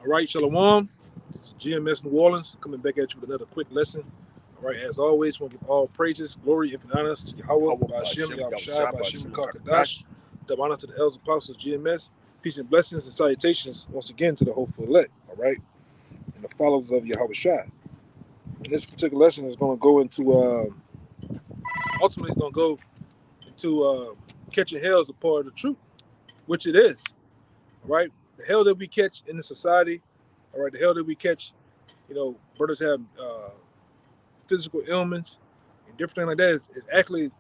All right, Shalom. This is GMS New Orleans coming back at you with another quick lesson. All right, as always, we want to give all praises, glory, infinite honors to Yahweh, Yahweh Ba'ashem, Ba'ashem, Yahushua, Yahushua Ba'ashem, Ba'ashem, Kakadash. Kakadash. Double honor to the elders, apostles of GMS. Peace and blessings and salutations once again to the hopeful elect. All right, and the followers of Yahweh Shai. And this particular lesson is going to go into, ultimately, it's going to go into catching hell as a part of the truth, which it is. All right, the hell that we catch in the society, all right, the hell that we catch, brothers have physical ailments and different things like that is actually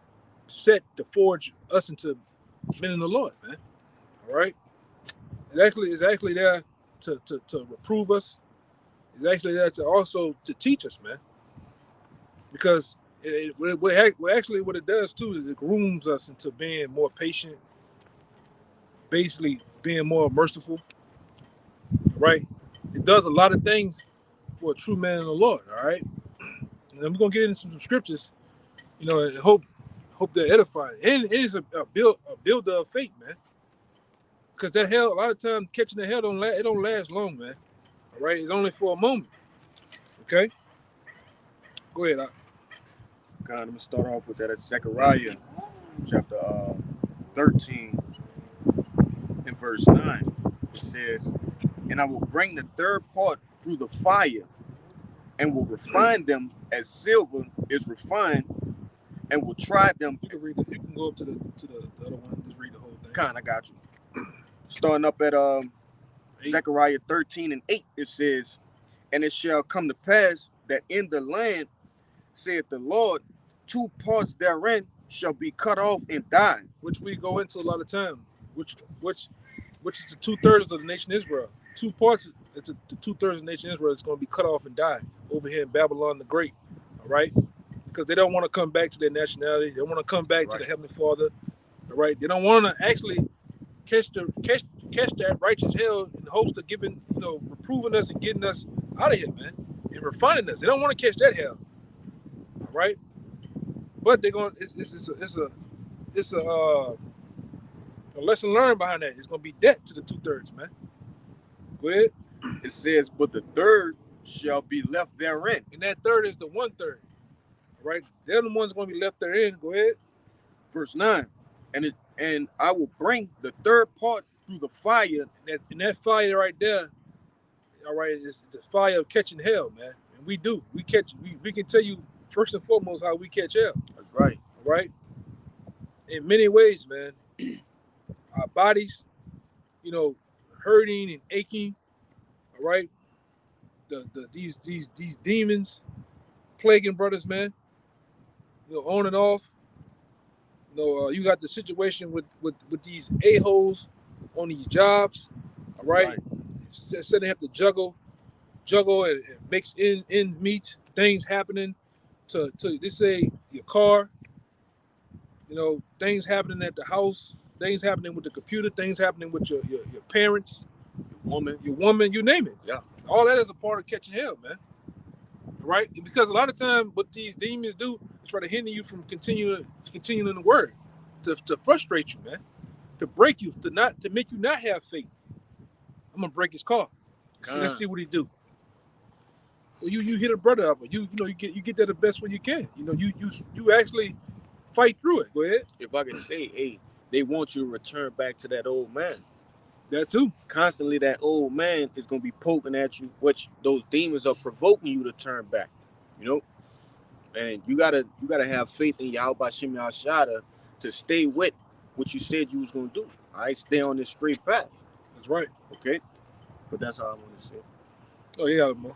set to forge us into men in the Lord, man. All right, it's actually there to reprove us. It's actually there to also to teach us, man. Because actually what it does too is it grooms us into being more patient, basically being more merciful. Right? It does a lot of things for a true man in the Lord. All right, and we're gonna get into some scriptures. And hope they're edifying. And it is a builder of faith, man. Because that hell, a lot of times catching the hell it don't last long, man. All right, it's only for a moment. Okay, go ahead. I'm going to start off with that at Zechariah chapter 13 and verse 9. It says, "And I will bring the third part through the fire, and will refine them as silver is refined, and will try them." You can read it. You can go up to the other one. Just read the whole thing. I got you. Starting up at Zechariah 13 and 8, it says, "And it shall come to pass that in the land, saith the Lord, two parts therein shall be cut off and die." Which we go into a lot of time. Which is the 2/3 of the nation Israel. Two parts. It's the 2/3 of the nation Israel is going to be cut off and die over here in Babylon the Great. All right, because they don't want to come back to their nationality. They want to come back to the Heavenly Father. All right, they don't want to actually catch that righteous hell in the hopes of giving, reproving us and getting us out of here, man, and refining us. They don't want to catch that hell. All right, but they're going. It's a lesson learned behind that. It's going to be debt to the 2/3, man. Go ahead. It says, "But the third shall be left therein." And that third is the 1/3. All right, they're the ones going to be left therein. Go ahead. Verse 9, and I will bring the third part through the fire. And that fire right there, all right, is the fire of catching hell, man. And we catch. We can tell you first and foremost how we catch hell. That's right. All right. In many ways, man. Our bodies, hurting and aching. All right. These demons plaguing brothers, man. On and off. You got the situation with these a-holes on these jobs. All right. So they have to juggle and mix in meat. Things happening to they say your car. Things happening at the house. Things happening with the computer. Things happening with your parents. Your woman. You name it. Yeah. All that is a part of catching hell, man. Right? Because a lot of times what these demons do is try to hinder you from continuing the word, to frustrate you, man, to break you, to make you not have faith. I'm gonna break his car. Let's see what he do. Well, you hit a brother up, but you get that the best way you can. You actually fight through it. Go ahead. If I could say, hey, they want you to return back to that old man. That too. Constantly, that old man is going to be poking at you, which those demons are provoking you to turn back. And you gotta have faith in Yahweh Ba'ashem Yahushua to stay with what you said you was going to do. All right, stay on this straight path. That's right. Okay, but that's how I want to say. Oh yeah, more.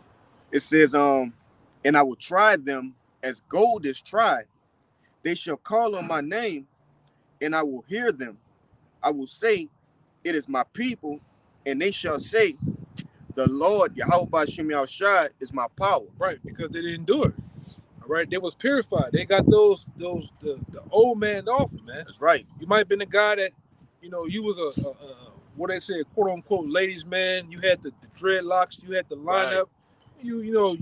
It says, and I will try them as gold is tried. They shall call on my name, and I will hear them. I will say, it is my people, and they shall say, the Lord Yahweh Ba'ashem Yahushua is my power. Right, because they didn't do it. All right, they was purified. They got the old man off, man. That's right. You might have been a guy that, you was a what they say, quote unquote, ladies man. You had the dreadlocks. You had the lineup. Right.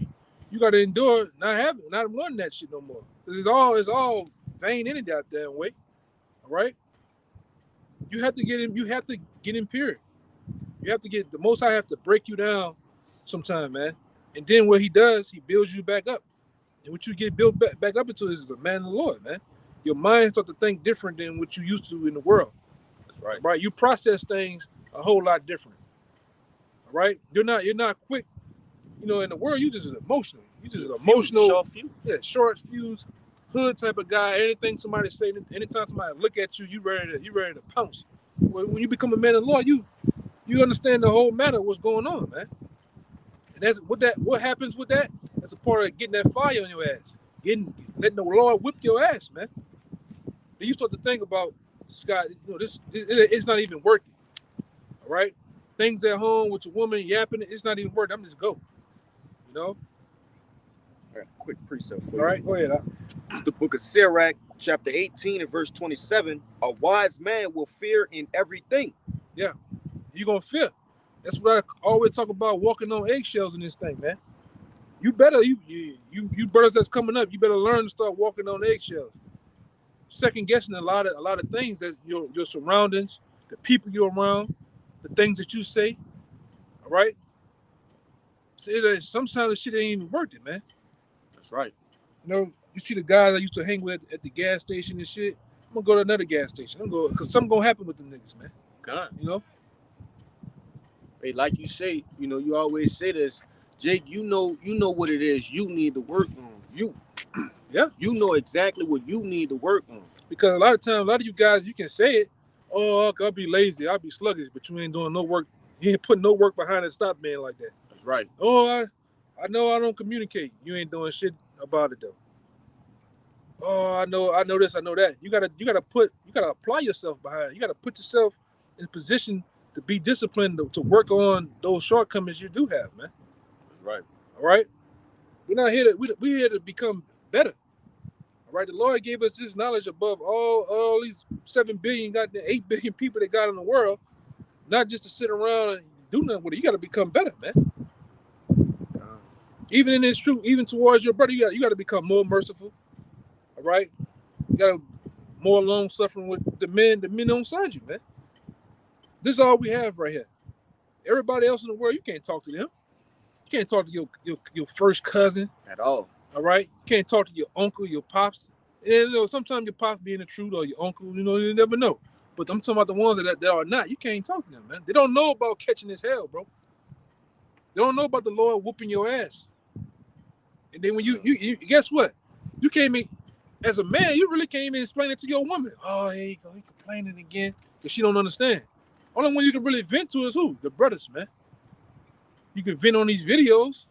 You got to endure not running that shit no more. It's all vain energy out there and way. All right. You have to get in pure. You have to get the Most High have to break you down sometime, man. And then what he does, he builds you back up. And what you get built back up into is the man of the Lord, man. Your mind starts to think different than what you used to in the world. That's right. Right? You process things a whole lot different. All right? You're not quick. You know, in the world, you just emotional. You just emotional. Short fuse. Yeah, short fuse, hood type of guy. Anything somebody say, anytime somebody look at you, you ready to pounce. When you become a man of the Lord, you understand the whole matter of what's going on, man. And that's what happens with that. That's a part of getting that fire on your ass. Letting the Lord whip your ass, man. Then you start to think about this guy. You know, it's not even worth it. All right, things at home with your woman yapping, it's not even worth it. I'm just go. You know. I got a quick precept for All you. right, go ahead. It's the book of Sirach, chapter 18 and verse 27. A wise man will fear in everything. Yeah, you're gonna fear. That's what I always talk about, walking on eggshells in this thing, man. You better, you brothers that's coming up, you better learn to start walking on eggshells. Second guessing a lot of things, that your surroundings, the people you're around, the things that you say. All right. Sometimes the shit ain't even worth it, man. That's right. You know, you see the guys I used to hang with at the gas station and shit. I'm gonna go to another gas station. I'm gonna go because something gonna happen with them niggas, man. God. You know. Hey, like you say, you know, you always say this, Jake. You know what it is you need to work on. Yeah. You know exactly what you need to work on. Because a lot of times, a lot of you guys, you can say it. Oh, I'll be lazy, I'll be sluggish, but you ain't doing no work. You ain't putting no work behind it. Stop being like that. That's right. Oh, I know I don't communicate. You ain't doing shit about it though. Oh, I know this, I know that. You gotta apply yourself behind it. You gotta put yourself in a position to be disciplined to work on those shortcomings you do have, man. That's right. All right. We're not here to we're here to become better. All right. The Lord gave us this knowledge above all these 7 billion, got the 8 billion people that got in the world, not just to sit around and do nothing with it. You gotta become better, man. Even in this truth, even towards your brother, you got to become more merciful. All right, you got to more long suffering with the men on side you, man. This is all we have right here. Everybody else in the world, you can't talk to them. You can't talk to your first cousin at all. All right, you can't talk to your uncle, your pops. And you know, sometimes your pops being the truth or your uncle, you know, you never know. But I'm talking about the ones that are not. You can't talk to them, man. They don't know about catching this hell, bro. They don't know about the Lord whooping your ass. And then when you guess what? You can't even, as a man, you really can't even explain it to your woman. Oh, here you go, he complaining again, because she don't understand. Only one you can really vent to is who? The brothers, man. You can vent on these videos,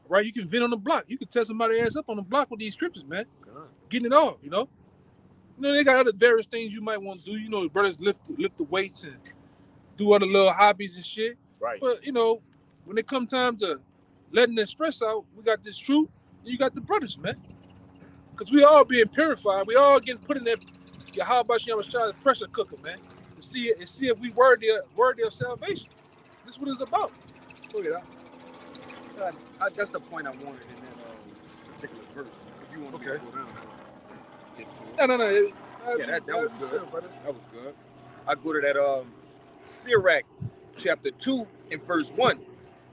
right? You can vent on the block. You can tell somebody ass up on the block with these scriptures, man. God. Getting it off, you know. You know, they got other various things you might want to do. You know, the brothers lift the weights and do other little hobbies and shit. Right. But you know, when it comes time to letting that stress out, we got this truth. You got the brothers, man. Because we all being purified. We all getting put in that Yahweh Shai pressure cooker, man. To see if we worthy of salvation. This is what it's about. Go ahead. That's the point I wanted in that particular verse. If you want to go down, get to it. No. Yeah, that was good. That was good. I go to that Sirach chapter 2 and verse 1.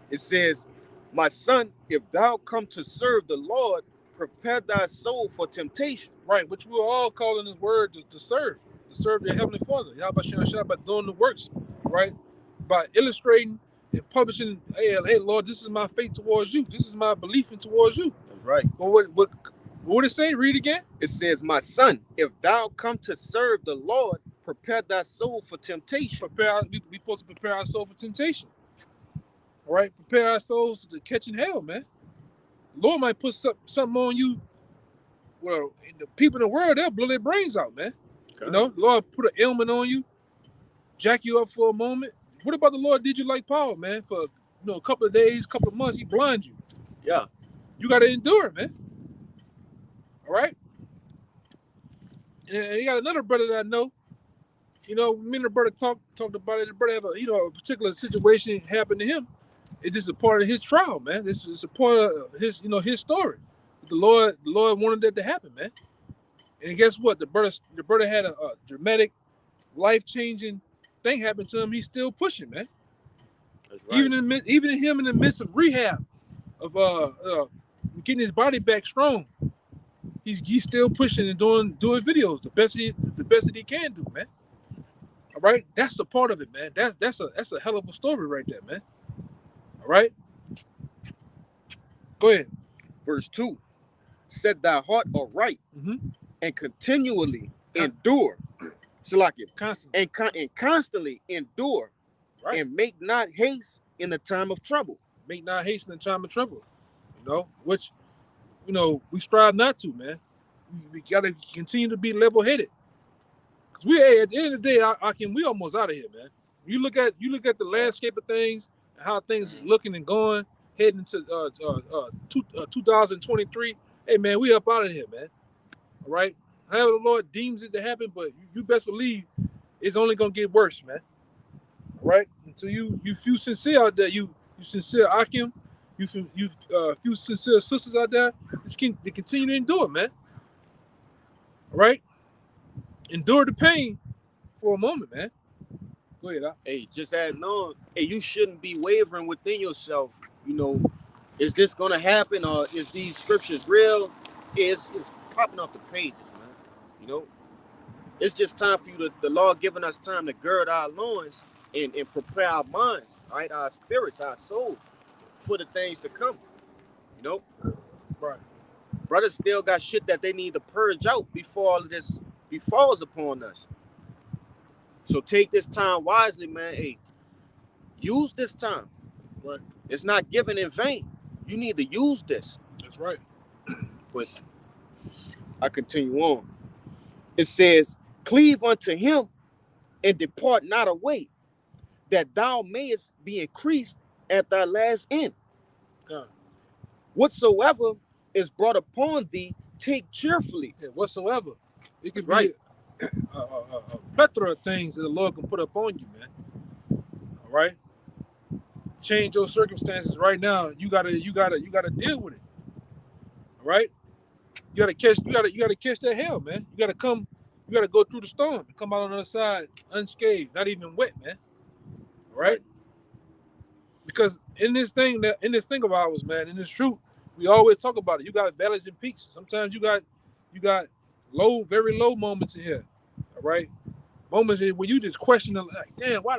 It says, "My son, if thou come to serve the Lord, prepare thy soul for temptation." Right, which we're all calling this word to serve their Heavenly Father. Yahweh Shai by doing the works, right? By illustrating and publishing, hey Lord, this is my faith towards you. This is my belief in towards you. That's right. But what did it say? Read again. It says, "My son, if thou come to serve the Lord, prepare thy soul for temptation." We supposed to prepare our soul for temptation. All right, prepare our souls to catching hell, man. The Lord might put something on you. Well, the people in the world, they'll blow their brains out, man. Okay. You know, the Lord put an ailment on you, jack you up for a moment. What about the Lord did you like Paul, man? For a couple of days, couple of months, he blind you. Yeah. You got to endure it, man. All right? And you got another brother that I know. You know, me and the brother talked about it. The brother have a particular situation happened to him. It's just a part of his trial, man. This is a part of his, his story. The Lord wanted that to happen, man. And guess what? The brother had a dramatic, life-changing thing happened to him, he's still pushing, man. That's right. Even him in the midst of rehab, of getting his body back strong, he's still pushing and doing videos the best that he can do, man. All right, that's a part of it, man. That's a hell of a story right there, man. All right, go ahead. Verse 2. Set thy heart aright Mm-hmm. and continually endure. So like it. Constantly. And constantly endure. Right. And make not haste in the time of trouble. Make not haste in the time of trouble. Which, we strive not to, man. We got to continue to be level-headed. Because at the end of the day, we almost out of here, man. You look at the landscape of things and how things is looking and going, heading into 2023. Hey, man, we up out of here, man. All right? However the Lord deems it to happen, but you best believe it's only going to get worse, man. All right? Until you few sincere out there, you sincere Akim, you few sincere sisters out there, they continue to endure, man. All right? Endure the pain for a moment, man. Go ahead, Al. Hey, just adding on. Hey, you shouldn't be wavering within yourself. Is this gonna happen, or is these scriptures real? It's popping off the pages, man. It's just time for you the Lord giving us time to gird our loins and prepare our minds, right? Our spirits, our souls for the things to come. Right. Brothers still got shit that they need to purge out before all of this befalls upon us. So take this time wisely, man. Hey, use this time. Right. It's not given in vain. You need to use this. That's right. But I continue on. It says, cleave unto him and depart not away, that thou mayest be increased at thy last end. God. Whatsoever is brought upon thee, take cheerfully. Yeah, whatsoever. It could Right. be a plethora of things that the Lord can put upon you, man. All right. Change your circumstances right now. You gotta deal with it. All right. You gotta catch that hell, man. You gotta go through the storm and come out on the other side unscathed, not even wet, man. All right. Because in this thing of ours, man, in this truth, we always talk about it. You got valleys and peaks. Sometimes you got low, very low moments in here. All right. Moments where you just question, like, damn, why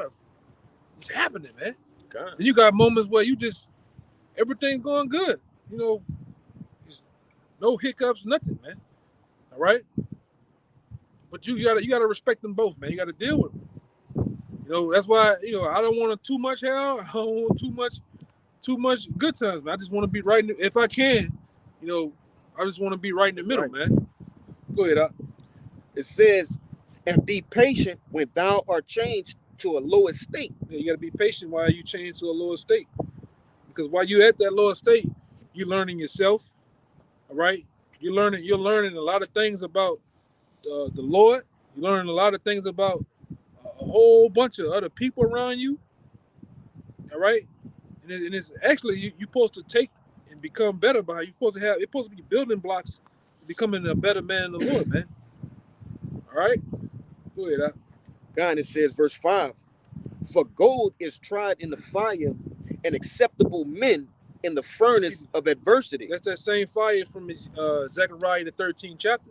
it's happening, man? God. And you got moments where you just everything's going good. No hiccups, nothing, man. All right. But you gotta respect them both, man. You gotta deal with them. That's why I don't want too much hell. I don't want too much good times, man. I just want to be right if I can. I just want to be right in the middle, right, man. Go ahead, Al. It says, and be patient when thou art changed to a lower state. Yeah, you got to be patient while you change to a lower state. Because while you're at that lower state, you're learning yourself. All right? You're learning a lot of things about the Lord. You're learning a lot of things about a whole bunch of other people around you. All right? And it's actually, you're supposed to take and become better by it. It's supposed to be building blocks to becoming a better man in the Lord, man. All right? Go ahead, Al. God, it says, verse 5, for gold is tried in the fire, and acceptable men in the furnace of adversity. That's that same fire from Zechariah, the 13th chapter.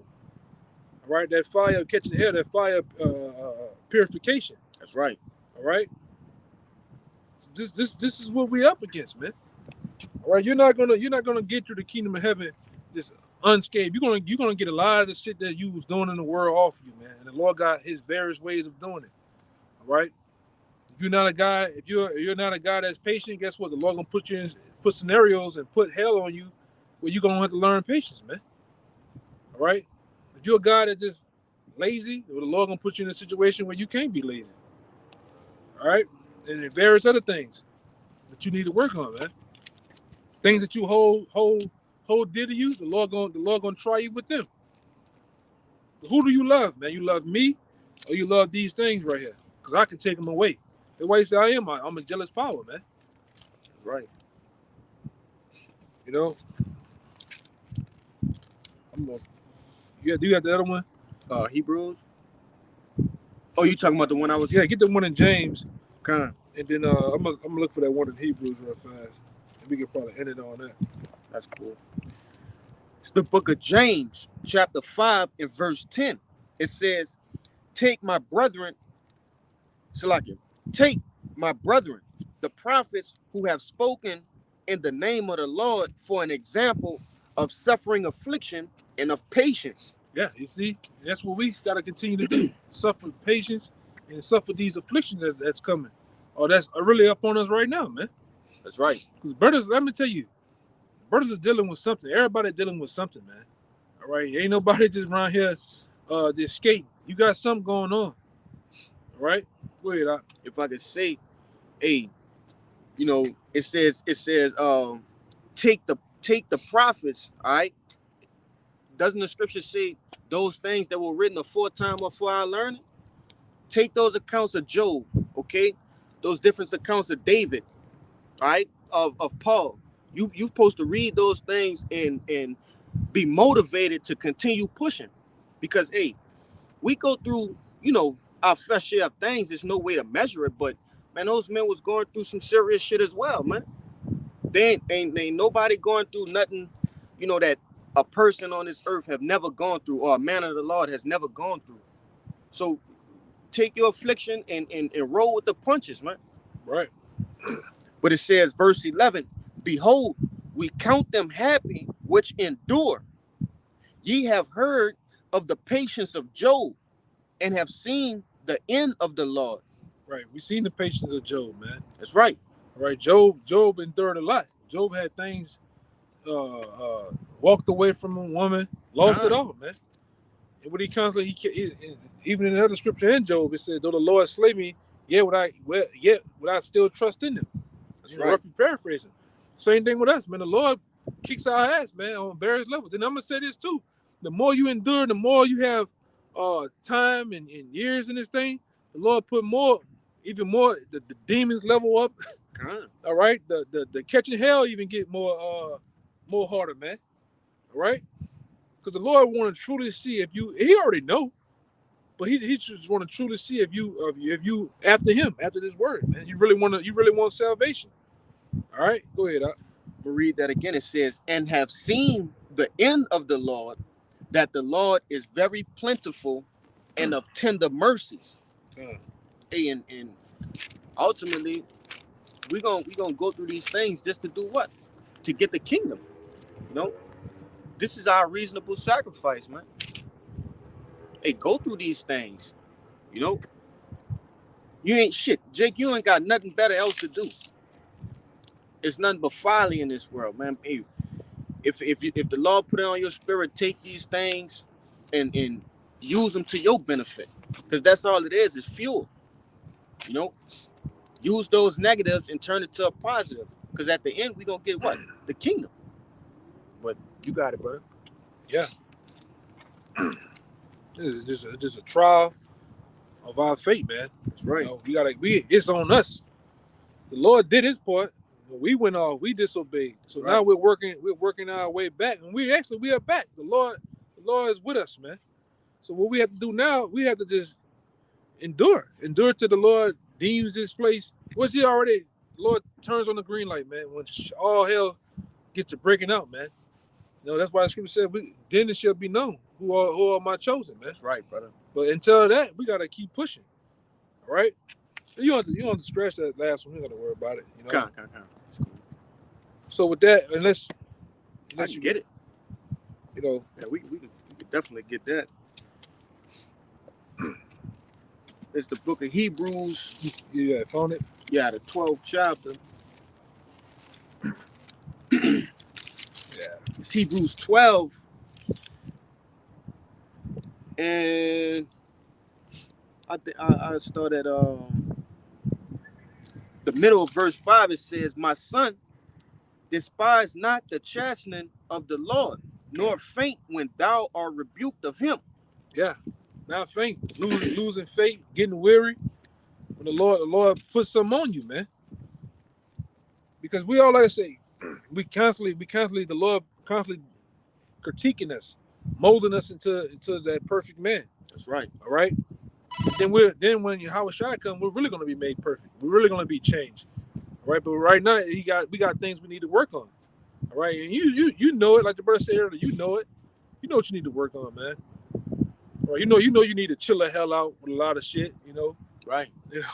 All right? That fire catching hell, that fire purification. That's right. All right? This is what we up against, man. All right? You're not gonna get through the kingdom of heaven just unscathed. You're gonna get a lot of the shit that you was doing in the world off you, man. And the Lord got His various ways of doing it. All right. If you're not a guy that's patient, guess what? The Lord gonna put scenarios and put hell on you where you're gonna have to learn patience, man. All right. If you're a guy that's just lazy, the Lord gonna put you in a situation where you can't be lazy. All right. And various other things that you need to work on, man. Things that you hold dear to you, the Lord gonna try you with them. Who do you love, man? You love me, or you love these things right here? Because I can take them away. That's why you say I'm a jealous power, man. That's right. You got the other one? Hebrews. Oh, you talking about the one I was? Yeah, get the one in James, Con. and then I'm gonna look for that one in Hebrews real fast, and we can probably end it on that. That's cool. It's the book of James, chapter 5 and verse 10. It says, take my brethren, Salakia, take my brethren, the prophets who have spoken in the name of the Lord for an example of suffering affliction and of patience. Yeah, you see, that's what we gotta continue to do: suffer patience and suffer these afflictions that's coming, or that's really up on us right now, man. That's right. Because brothers, let me tell you, brothers are dealing with something. Everybody dealing with something, man. All right, ain't nobody just around here just skating. You got something going on. All right, go ahead. If I could say, hey, you know, it says, take the prophets, all right? Doesn't the scripture say those things that were written aforetime or for our learning? Take those accounts of Job, okay? Those different accounts of David, all right, of Paul. You supposed to read those things and be motivated to continue pushing. Because hey, we go through, you know, our fair share of things. There's no way to measure it, but man, those men was going through some serious shit as well, man. They ain't nobody going through nothing, you know, that a person on this earth have never gone through, or a man of the Lord has never gone through. So take your affliction and roll with the punches, man. Right. But it says, verse 11, behold, we count them happy which endure. Ye have heard of the patience of Job, and have seen the end of the Lord. Right. We seen the patience of Job, man. That's right. All right. Job endured a lot. Job had things, walked away from a woman, lost it all, man. And what he constantly, even in another scripture in Job, it said, though the Lord slay me, yet would I still trust in him. That's right. Roughly paraphrasing. Same thing with us, man. The Lord kicks our ass, man, on various levels. Then I'm gonna say this too: the more you endure, the more you have time and years in this thing. The Lord put even more. The demons level up. All right. The catching hell even get more harder, man. All right. Because the Lord want to truly see if you. He already know, but he just want to truly see if you after him, after this word, man. You really want salvation. All right, go ahead. We'll read that again. It says, and have seen the end of the Lord, that the Lord is very plentiful and of tender mercy. Hey, and ultimately, we're gonna go through these things just to do what? To get the kingdom. You know, this is our reasonable sacrifice, man. Hey, go through these things. You know, you ain't shit, Jake. You ain't got nothing better else to do. It's nothing but folly in this world, man. Hey, if the Lord put it on your spirit, take these things and use them to your benefit, because that's all it is fuel. You know, use those negatives and turn it to a positive, because at the end we gonna get what? The kingdom. But you got it, brother. Yeah. This is just a trial of our fate, man. That's right. You know, it's on us. The Lord did his part. We went off. We disobeyed. So right. Now we're working our way back, and we are back. The Lord is with us, man. So what we have to do now, we have to just endure till the Lord deems this place. The Lord turns on the green light, man. When all hell gets to breaking out, man. You know, that's why the scripture said, then it shall be known who are my chosen, man. That's right, brother. But until that, we gotta keep pushing. All right. You don't have to scratch that last one. You don't have to worry about it. You know. So with that, unless you get it, you know, yeah, we could definitely get that. It's the book of Hebrews. You found it? Yeah, the 12th chapter. Yeah. It's Hebrews 12. And I think I start at the middle of verse 5. It says, my son, despise not the chastening of the Lord, nor faint when thou art rebuked of him. Yeah. Not faint. Losing faith, getting weary. When the Lord puts something on you, man. Because we all, like I say, the Lord constantly critiquing us, molding us into that perfect man. That's right. All right. Then when Yahweh Shai comes, we're really gonna be made perfect. We're really gonna be changed. All right, but right now we got things we need to work on. All right, and you know it, like the brother said earlier. You know it. You know what you need to work on, man. All right, you know you need to chill the hell out with a lot of shit. You know, Right. you know,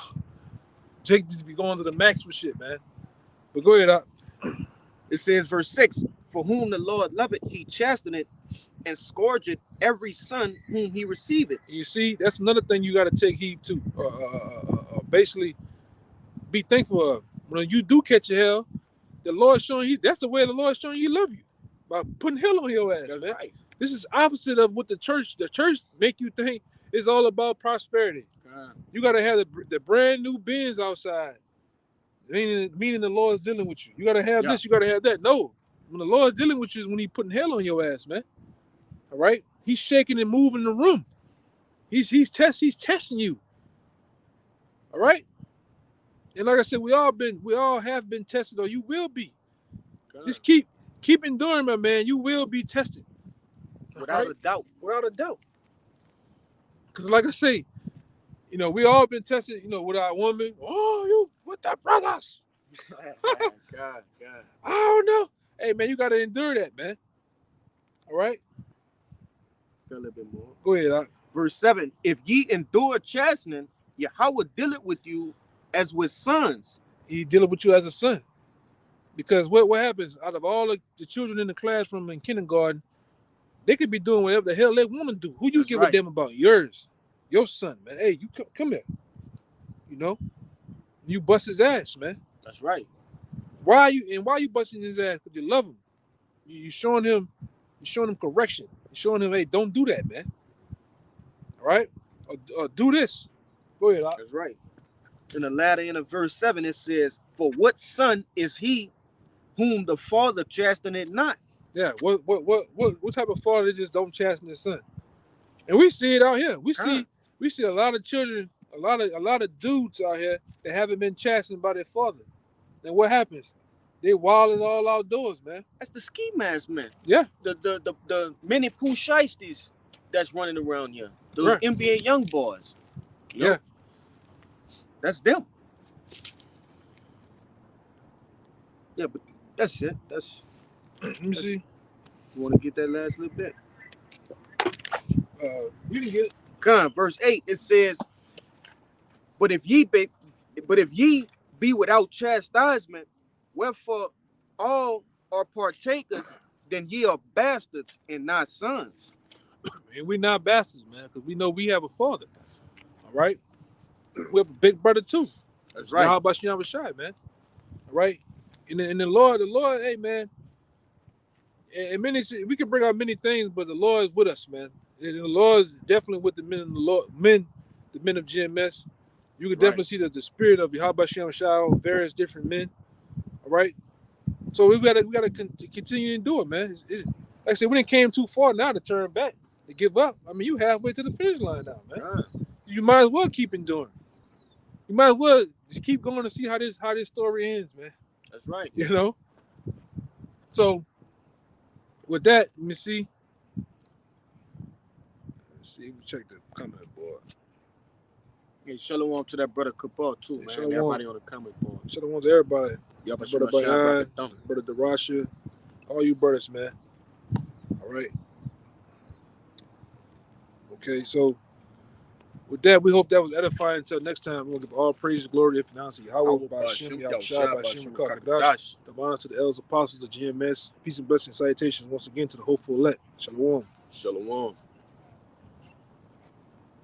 Jake just be going to the max with shit, man. But go ahead, It says, verse 6, for whom the Lord loveth, he chasteneth and scourgeth every son whom he receiveth. You see, that's another thing you got to take heed to. Basically, be thankful of. When you do catch a hell, the Lord showing you, that's the way the Lord showing you love you. By putting hell on your ass, That's man. right. This is opposite of what the church make you think is all about prosperity. You got to have the brand new Benz outside. Meaning the Lord's dealing with you. You got to have this, you got to have that. No. When the Lord's dealing with you is when He putting hell on your ass, man. All right? He's shaking and moving the room. He's testing you. All right? And like I said, we all have been tested, or you will be. Just keep enduring, my man. You will be tested. Without a doubt. Without a doubt. Because like I say, you know, we all been tested, you know, with our woman. Oh, you with the brothers. God. I don't know. Hey, man, you got to endure that, man. All right? A little bit more. Go ahead, Verse 7, if ye endure chastening, Yahweh dealeth with you as with sons. He dealing with you as a son. Because what happens, out of all the children in the classroom in kindergarten, they could be doing whatever the hell they want to do. Who you give a damn about? Yours. Your son, man. Hey, you come here. You know? You bust his ass, man. That's right. Why you busting his ass? Because you love him. You showing him correction. You're showing him, hey, don't do that, man. All right? Or do this. Go ahead, That's right. In the latter end of verse 7, it says, for what son is he whom the father chasteneth not? Yeah, what type of father just don't chasten his son? And we see it out here. We see a lot of children, a lot of dudes out here that haven't been chastened by their father. And what happens? They wild all outdoors, man. That's the ski mask, man. Yeah. The mini Pooh Shiesties that's running around here. Those Right. NBA young boys. You know? Yeah. That's them. Yeah, but that's it. Let me see. You want to get that last little bit? You can get it. Verse 8, it says, but if ye be without chastisement, wherefore all are partakers, then ye are bastards and not sons. And we're not bastards, man, because we know we have a father. All right? We have a big brother too. That's right. How about Yahweh Shai, man? All right? And the Lord, hey, man, and we can bring out many things, but the Lord is with us, man. And the Lord is definitely with the men of the men of GMS. You can definitely see the spirit of Yahweh Shai on various different men. All right? So we gotta continue to do it, man. Like I said, we didn't came too far now to turn back, to give up. I mean, you halfway to the finish line now, man. You might as well keep enduring. You might as well just keep going to see how this story ends, man. That's right. You know? So with that, let me see. We check the comment board. Hey, shalom to that brother Kabal too, man. Shalom. Everybody on the comment board. Shalom to everybody. Brother Bayan, brother Darasha, all you brothers, man. All right. Okay, so with that, we hope that was edifying. Until next time, we'll give all praise, glory, and finance to Yahweh, by Hashem, Yahushua, by Hashem, Kakadash, the honors to the elders, apostles, the GMS, peace and blessings, salutations once again to the hopeful elect. Shalom. Shalom.